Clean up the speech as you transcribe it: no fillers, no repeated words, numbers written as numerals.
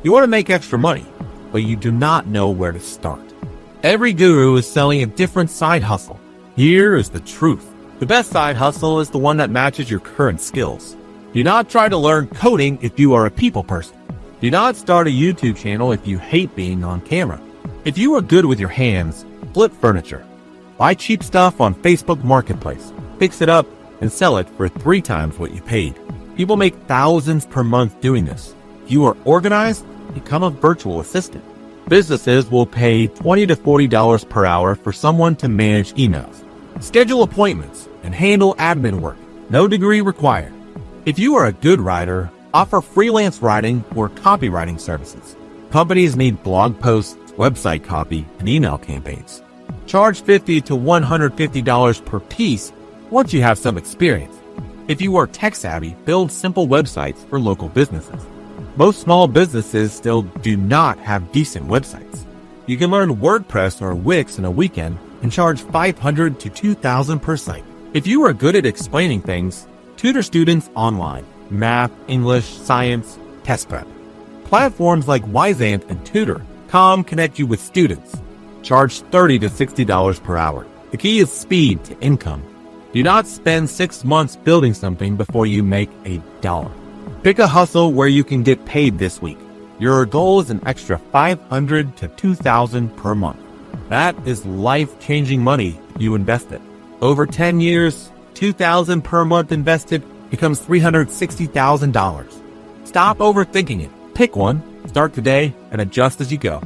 You want to make extra money, but you do not know where to start. Every guru is selling a different side hustle. Here is the truth. The best side hustle is the one that matches your current skills. Do not try to learn coding if you are a people person. Do not start a YouTube channel if you hate being on camera. If you are good with your hands, flip furniture. Buy cheap stuff on Facebook Marketplace. Fix it up and sell it for 3 times what you paid. People make thousands per month doing this. If you are organized, become a virtual assistant. Businesses will pay $20 to $40 per hour for someone to manage emails, schedule appointments, and handle admin work. No degree required. If you are a good writer, offer freelance writing or copywriting services. Companies need blog posts, website copy, and email campaigns. Charge $50 to $150 per piece once you have some experience. If you are tech savvy, build simple websites for local businesses. Most small businesses still do not have decent websites. You can learn WordPress or Wix in a weekend and charge $500 to $2,000 per site. If you are good at explaining things, tutor students online. Math, English, science, test prep. Platforms like Wyzant and Tutor.com connect you with students. Charge $30 to $60 per hour. The key is speed to income. Do not spend 6 months building something before you make $1. Pick a hustle where you can get paid this week. Your goal is an extra $500 to $2,000 per month. That is life-changing money you invested. Over 10 years, $2,000 per month invested becomes $360,000. Stop overthinking it. Pick one, start today, and adjust as you go.